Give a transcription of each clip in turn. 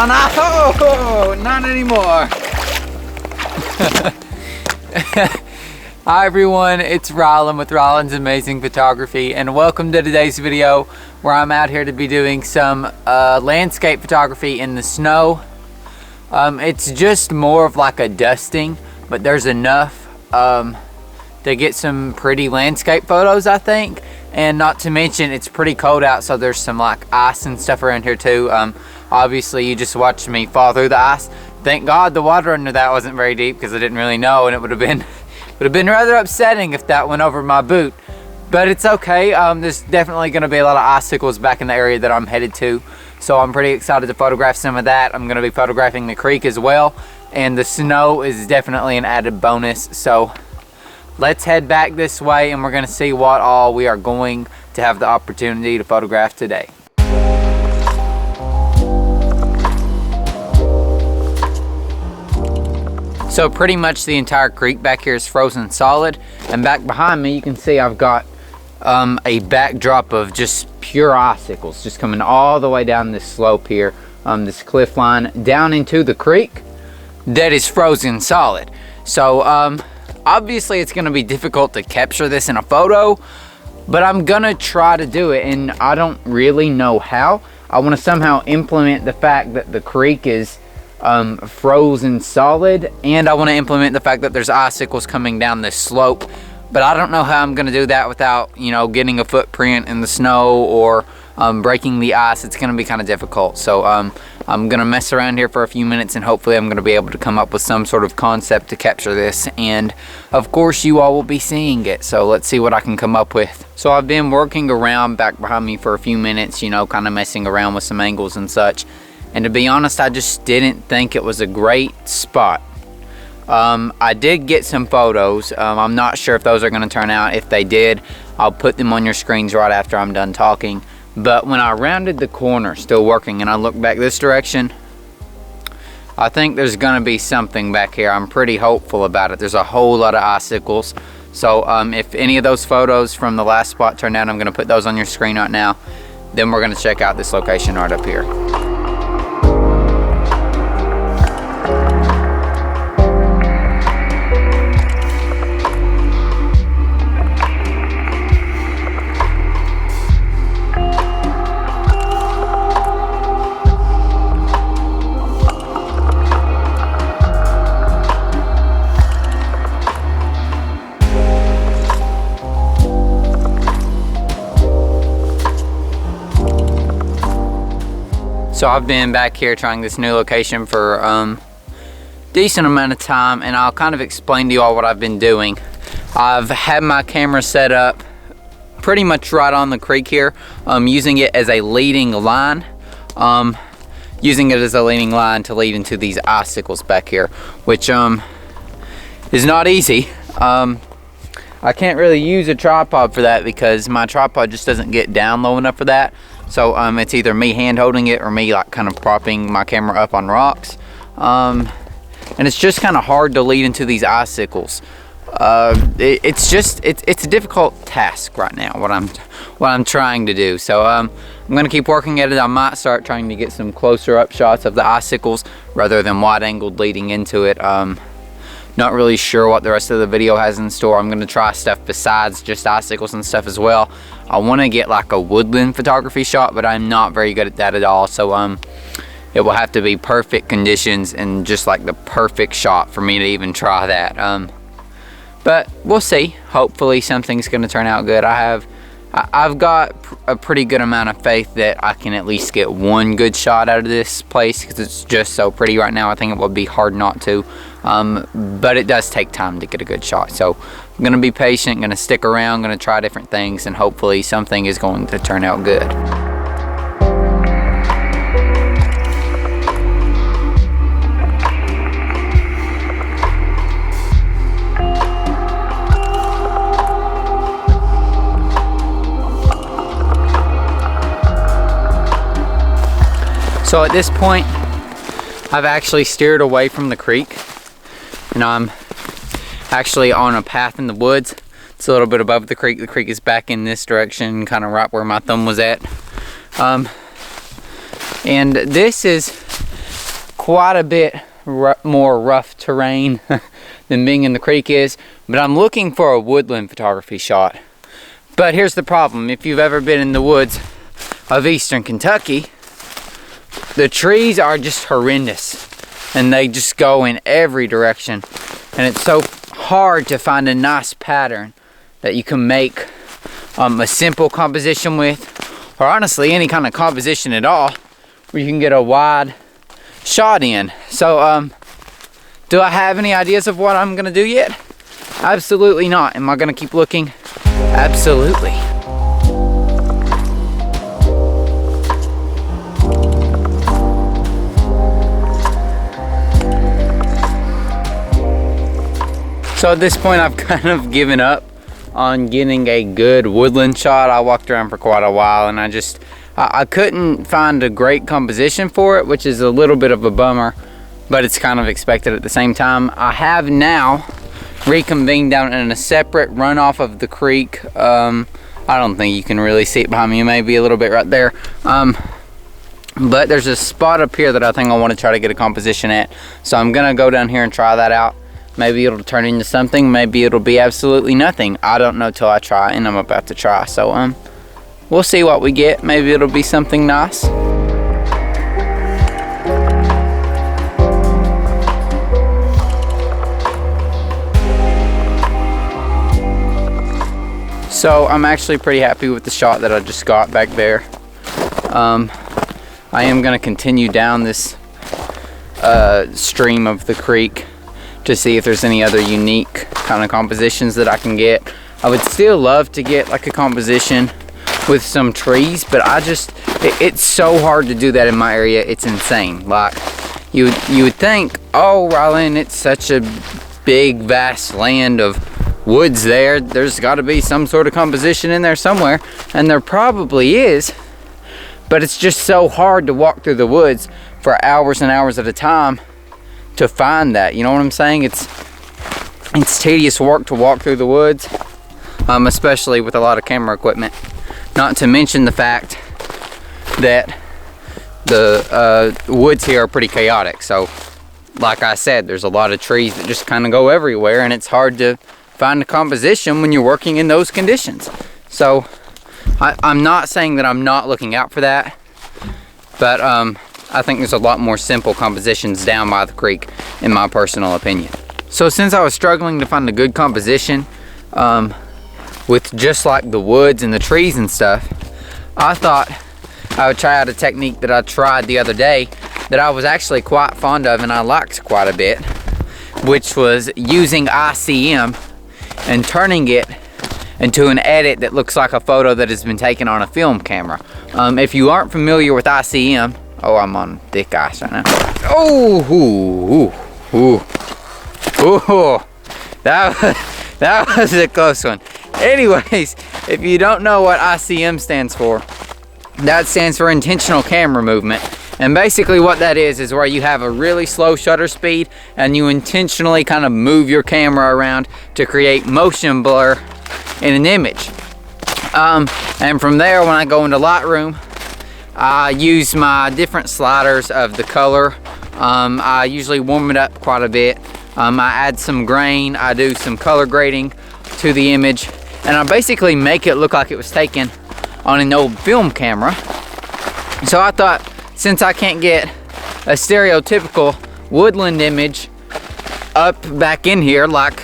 no, not anymore. Hi everyone, it's Rylan with Rylan's Amazing Photography, and welcome to today's video where I'm out here to be doing some landscape photography in the snow. It's just more of like a dusting, but there's enough to get some pretty landscape photos, I think. And not to mention, it's pretty cold out, so there's some like ice and stuff around here too. Obviously you just watched me fall through the ice. Thank God the water under that wasn't very deep, because I didn't really know, and it would have been rather upsetting if that went over my boot. But it's okay. There's definitely going to be a lot of icicles back in the area that I'm headed to, so I'm pretty excited to photograph some of that. I'm going to be photographing the creek as well, and the snow is definitely an added bonus. So let's head back this way, and we're going to see what all we are going to have the opportunity to photograph today. So pretty much the entire creek back here is frozen solid, and back behind me you can see I've got a backdrop of just pure icicles just coming all the way down this slope here, this cliff line down into the creek that is frozen solid. So obviously it's going to be difficult to capture this in a photo, but I'm gonna try to do it, and I don't really know how. I want to somehow implement the fact that the creek is frozen solid, and I want to implement the fact that there's icicles coming down this slope, but I don't know how I'm going to do that without, you know, getting a footprint in the snow or breaking the ice. It's going to be kind of difficult. So I'm going to mess around here for a few minutes, and hopefully I'm going to be able to come up with some sort of concept to capture this, and of course you all will be seeing it. So let's see what I can come up with. So I've been working around back behind me for a few minutes, you know, kind of messing around with some angles and such. And to be honest, I just didn't think it was a great spot. I did get some photos. I'm not sure if those are going to turn out. If they did, I'll put them on your screens right after I'm done talking. But when I rounded the corner, still working, and I look back this direction, I think there's going to be something back here. I'm pretty hopeful about it. There's a whole lot of icicles. So if any of those photos from the last spot turn out, I'm going to put those on your screen right now. Then we're going to check out this location right up here. So I've been back here trying this new location for decent amount of time, and I'll kind of explain to you all what I've been doing. I've had my camera set up pretty much right on the creek here, using it as a leading line, to lead into these icicles back here, which is not easy. I can't really use a tripod for that because my tripod just doesn't get down low enough for that. So it's either me hand holding it or me like kind of propping my camera up on rocks, and it's just kind of hard to lead into these icicles. It's a difficult task right now, what I'm trying to do. So I'm gonna keep working at it. I might start trying to get some closer up shots of the icicles rather than wide angled leading into it. Not really sure what the rest of the video has in store. I'm gonna try stuff besides just icicles and stuff as well. I want to get like a woodland photography shot, but I'm not very good at that at all. So it will have to be perfect conditions and just like the perfect shot for me to even try that. But we'll see. Hopefully something's gonna turn out good. I've got a pretty good amount of faith that I can at least get one good shot out of this place, because it's just so pretty right now. I think it would be hard not to, but it does take time to get a good shot. So I'm gonna be patient, gonna stick around, gonna try different things, and hopefully something is going to turn out good. So at this point, I've actually steered away from the creek, and I'm actually on a path in the woods. It's a little bit above the creek. The creek is back in this direction, kind of right where my thumb was at. And this is quite a bit more rough terrain than being in the creek is, but I'm looking for a woodland photography shot. But here's the problem. If you've ever been in the woods of eastern Kentucky, the trees are just horrendous and they just go in every direction, and it's so hard to find a nice pattern that you can make a simple composition with, or honestly any kind of composition at all, where you can get a wide shot in. So do I have any ideas of what I'm gonna do yet? Absolutely not. Am I gonna keep looking? Absolutely. So at this point I've kind of given up on getting a good woodland shot. I walked around for quite a while and I couldn't find a great composition for it, which is a little bit of a bummer, but it's kind of expected at the same time. I have now reconvened down in a separate runoff of the creek. I don't think you can really see it behind me, maybe a little bit right there. But there's a spot up here that I think I want to try to get a composition at. So I'm gonna go down here and try that out. Maybe it'll turn into something, maybe it'll be absolutely nothing. I don't know till I try, and I'm about to try. So we'll see what we get. Maybe it'll be something nice. So I'm actually pretty happy with the shot that I just got back there. I am gonna continue down this stream of the creek to see if there's any other unique kind of compositions that I can get. I would still love to get like a composition with some trees, but it's so hard to do that in my area. It's insane. Like you would think, oh, Ryland, it's such a big vast land of woods there's got to be some sort of composition in there somewhere, and there probably is, but it's just so hard to walk through the woods for hours and hours at a time to find that. You know what I'm saying? It's tedious work to walk through the woods, especially with a lot of camera equipment, not to mention the fact that the woods here are pretty chaotic. So like I said, there's a lot of trees that just kind of go everywhere, and it's hard to find a composition when you're working in those conditions. So I'm not saying that I'm not looking out for that, but I think there's a lot more simple compositions down by the creek, in my personal opinion. So since I was struggling to find a good composition with just like the woods and the trees and stuff, I thought I would try out a technique that I tried the other day that I was actually quite fond of and I liked quite a bit, which was using ICM and turning it into an edit that looks like a photo that has been taken on a film camera. If you aren't familiar with ICM, oh, I'm on thick ice right now. Oh, that was a close one. Anyways, if you don't know what ICM stands for, that stands for intentional camera movement. And basically what that is where you have a really slow shutter speed and you intentionally kind of move your camera around to create motion blur in an image. And from there, when I go into Lightroom, I use my different sliders of the color. I usually warm it up quite a bit. I add some grain, I do some color grading to the image, and I basically make it look like it was taken on an old film camera. So I thought, since I can't get a stereotypical woodland image up back in here like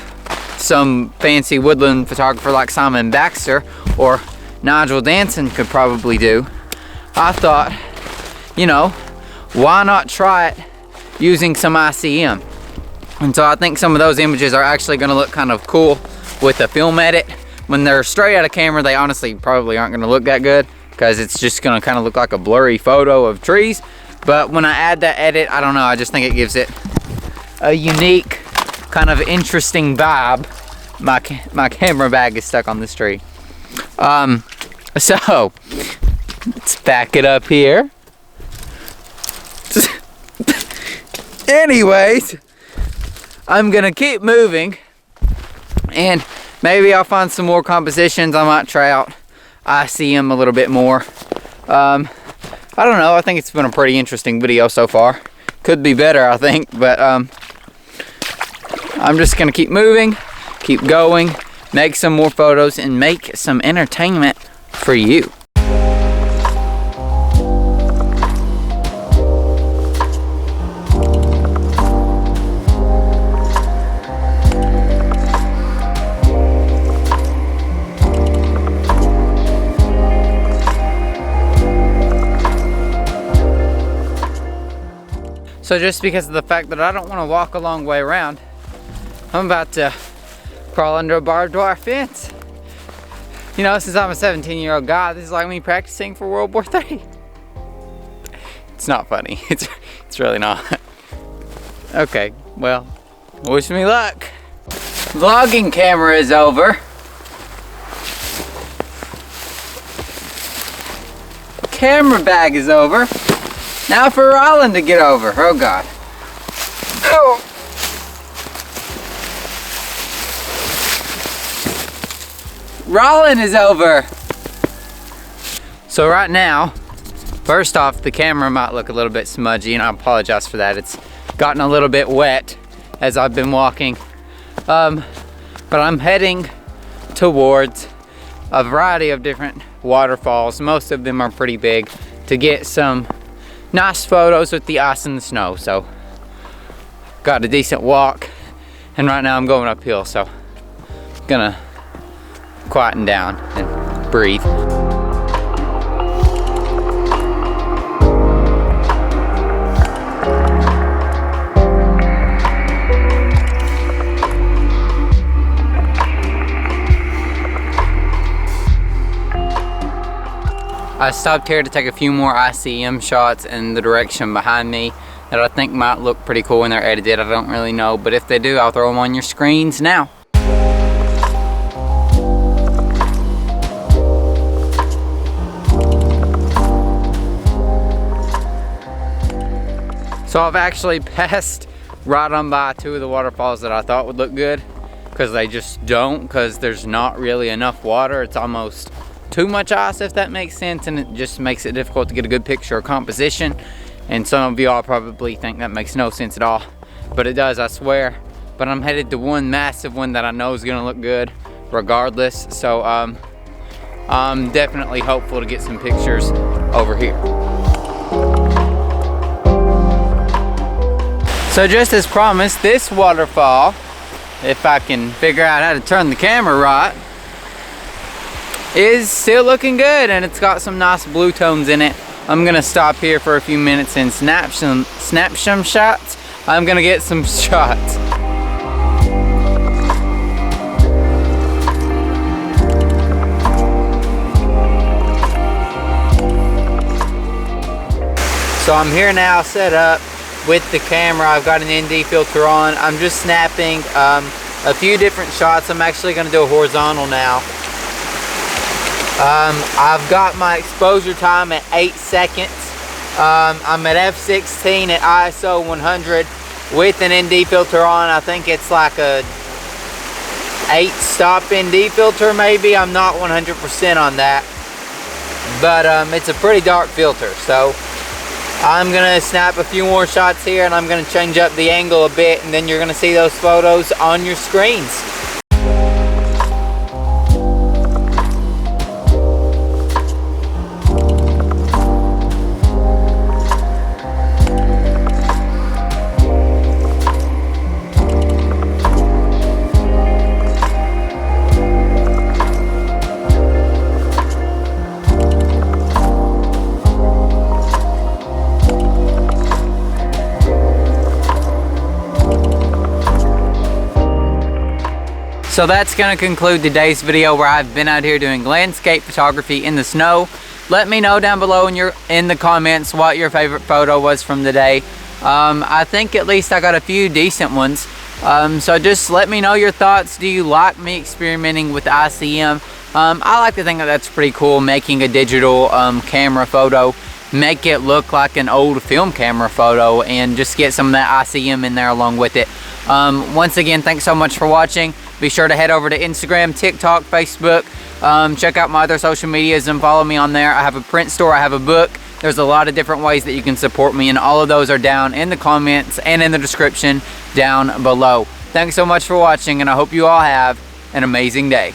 some fancy woodland photographer like Simon Baxter or Nigel Danson could probably do, I thought, you know, why not try it using some ICM? And so I think some of those images are actually going to look kind of cool with a film edit. When they're straight out of camera, they honestly probably aren't going to look that good, because it's just going to kind of look like a blurry photo of trees. But when I add that edit, I don't know, I just think it gives it a unique, kind of interesting vibe. My camera bag is stuck on this tree. So let's back it up here. Anyways, I'm gonna keep moving, and maybe I'll find some more compositions. I might try out ICM a little bit more. I don't know, I think it's been a pretty interesting video so far. Could be better, I think, but I'm just gonna keep moving, keep going, make some more photos, and make some entertainment for you. So just because of the fact that I don't want to walk a long way around, I'm about to crawl under a barbed wire fence. You know, since I'm a 17-year-old guy, this is like me practicing for World War III. It's not funny. It's really not. Okay, well, wish me luck. Vlogging camera is over. Camera bag is over. Now for Rollin to get over. Oh God. Oh. Rollin is over. So right now, first off, the camera might look a little bit smudgy, and I apologize for that. It's gotten a little bit wet as I've been walking. But I'm heading towards a variety of different waterfalls. Most of them are pretty big, to get some nice photos with the ice and the snow. So got a decent walk, and right now I'm going uphill, so I'm gonna quieten down and breathe. I stopped here to take a few more ICM shots in the direction behind me that I think might look pretty cool when they're edited. I don't really know, but if they do, I'll throw them on your screens now. So I've actually passed right on by two of the waterfalls that I thought would look good, because they just don't, because there's not really enough water. It's almost too much ice, if that makes sense, and it just makes it difficult to get a good picture of composition. And some of y'all probably think that makes no sense at all, but it does, I swear. But I'm headed to one massive one that I know is gonna look good regardless. So I'm definitely hopeful to get some pictures over here. So just as promised, this waterfall, if I can figure out how to turn the camera right, is still looking good, and it's got some nice blue tones in it. I'm gonna stop here for a few minutes and snap some shots. I'm gonna get some shots. So I'm here now, set up with the camera. I've got an ND filter on. I'm just snapping a few different shots. I'm actually gonna do a horizontal now. I've got my exposure time at 8 seconds. I'm at f16 at ISO 100 with an ND filter on. I think it's like a 8-stop ND filter maybe. I'm not 100% on that, but it's a pretty dark filter. So I'm gonna snap a few more shots here, and I'm gonna change up the angle a bit, and then you're gonna see those photos on your screens. So that's going to conclude today's video where I've been out here doing landscape photography in the snow. Let me know down below in the comments what your favorite photo was from the day. I think at least I got a few decent ones. So just let me know your thoughts. Do you like me experimenting with ICM? I like to think that that's pretty cool, making a digital camera photo, make it look like an old film camera photo, and just get some of that ICM in there along with it. Once again, thanks so much for watching. Be sure to head over to Instagram, TikTok, Facebook. Check out my other social medias and follow me on there. I have a print store, I have a book, There's a lot of different ways that you can support me, and all of those are down in the comments and in the description down below. Thanks so much for watching, and I hope you all have an amazing day.